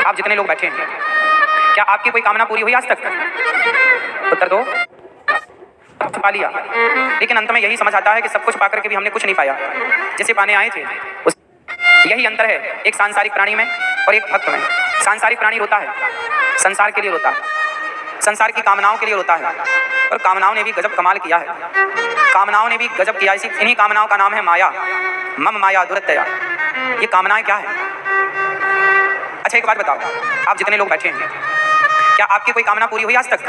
आप जितने लोग बैठे हैं, क्या आपकी कोई कामना पूरी हुई आज तक? उत्तर दो। पा लिया, लेकिन अंत में यही समझ आता है कि सब कुछ पाकर के भी हमने कुछ नहीं पाया जिसे पाने आए थे। यही अंतर है एक सांसारिक प्राणी में और एक भक्त में। सांसारिक प्राणी रोता है, संसार के लिए रोता है, संसार की कामनाओं के लिए रोता है, और कामनाओं ने भी गजब कमाल किया है। कामनाओं ने भी गजब किया। इन्हीं कामनाओं का नाम है माया। मम माया दुरत्यया। ये कामनाएं क्या है? अच्छा एक बात बताओ, आप जितने लोग बैठे हैं, क्या आपकी कोई कामना पूरी हुई आज तक?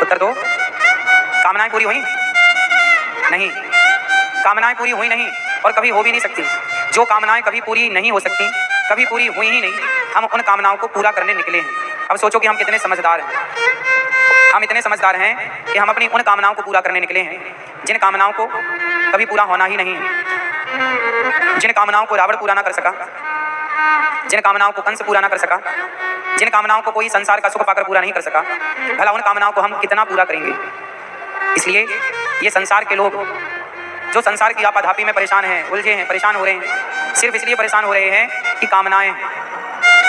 उत्तर दो। कामनाएं पूरी हुई नहीं। कामनाएं पूरी हुई नहीं और कभी हो भी नहीं सकती। जो कामनाएं कभी पूरी नहीं हो सकती, कभी पूरी हुई ही नहीं, हम उन कामनाओं को पूरा करने निकले हैं। अब सोचो कि हम कितने समझदार हैं। हम इतने समझदार हैं कि हम अपनी उन कामनाओं को पूरा करने निकले हैं जिन कामनाओं को कभी पूरा होना ही नहीं है। जिन कामनाओं को रावण पूरा ना कर सका, जिन कामनाओं को कंस पूरा ना कर सका, जिन कामनाओं को कोई संसार का सुख पाकर पूरा नहीं कर सका, भला उन कामनाओं को हम कितना पूरा करेंगे। इसलिए ये संसार के लोग जो संसार की आपाधापी में परेशान हैं, उलझे हैं, परेशान हो रहे हैं, सिर्फ इसलिए परेशान हो रहे हैं कि कामनाएं हैं।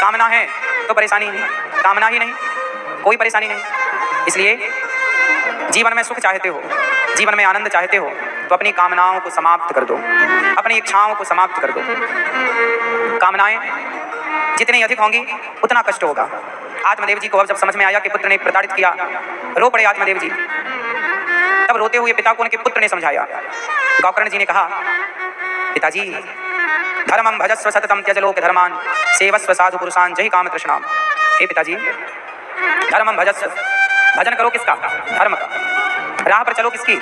कामना है तो परेशानी नहीं, कामना ही नहीं कोई परेशानी नहीं। इसलिए जीवन में सुख चाहते हो, जीवन में आनंद चाहते हो, तो अपनी कामनाओं को समाप्त कर दो, अपनी इच्छाओं को समाप्त कर दो। कामनाएं जितनी अधिक होंगी उतना कष्ट होगा। आत्मदेव जी को अब जब समझ में आया कि पुत्र ने प्रताड़ित किया, रो पड़े आत्मदेव जी। तब रोते हुए पिता को उनके पुत्र ने समझाया। गौकर्ण जी ने कहा, पिताजी धर्मम भजस्व सततम त्यज लोक धर्मान सेवस्व साधु पुरुषान जहि काम तृष्णाम। हे पिताजी, धर्मम भजस्व, भजन करो किसका? धर्म का। राह पर चलो किसकी?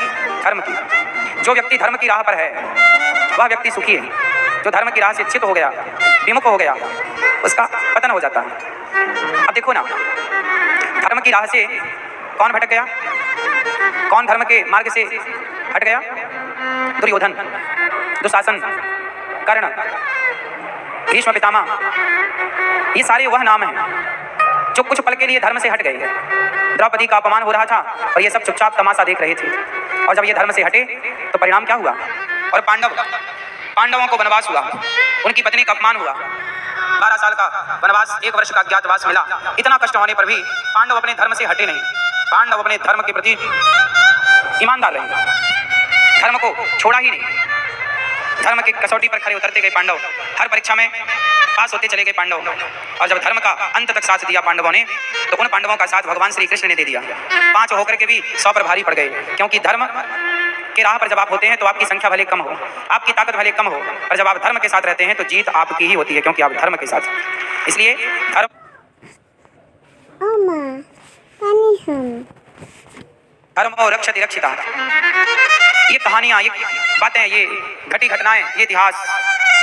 धर्म की। जो व्यक्ति धर्म की राह पर है वह व्यक्ति सुखी है। जो धर्म की राह से च्युत हो गया, विमुख हो गया, उसका पतन हो जाता है। अब देखो ना, धर्म की राह से कौन भटक गया? कौन धर्म के मार्ग से हट गया? दुर्योधन, दुशासन, कर्ण, भीष्म पितामह, ये सारे वह नाम हैं जो कुछ पल के लिए धर्म से हट गए। द्रौपदी का अपमान हो रहा था और ये सब चुपचाप तमाशा देख रहे थे, और जब ये धर्म से हटे तो परिणाम क्या हुआ? और पांडवों को वनवास हुआ, उनकी पत्नी का अपमान हुआ, 12 साल का वनवास, 1 वर्ष का अज्ञातवास मिला। इतना कष्ट होने पर भी पांडव अपने धर्म से हटे नहीं। पांडव अपने धर्म के प्रति ईमानदार रहे, धर्म को छोड़ा ही नहीं। धर्म की कसौटी पर खरे उतरते गए पांडव, हर परीक्षा में पास होते चले गए पांडव, और जब धर्म का अंत तक साथ दिया पांडवों ने, तो उन पांडवों का साथ भगवान श्री कृष्ण ने दे दिया। 5 होकर के भी 100 पर भारी पड़ गए, क्योंकि धर्म के राह पर जब आप होते हैं तो आपकी संख्या भले कम हो, आपकी ताकत भले कम हो, और जब आप धर्म के साथ रहते हैं तो जीत आपकी ही होती है, क्योंकि आप धर्म के साथ। इसलिए धर्म और रक्षति रक्षिता, ये कहानियाँ, ये बातें, ये घटी घटनाएं, ये इतिहास,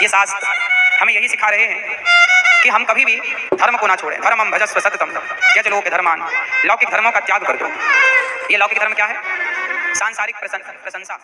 ये शास्त्र हमें यही सिखा रहे हैं कि हम कभी भी धर्म को ना छोड़ें। धर्मम भजस्व सततम त्यज लोक धर्मान। लौकिक धर्मों का त्याग कर दो। ये लौकिक धर्म क्या है? सांसारिक प्रशंसा।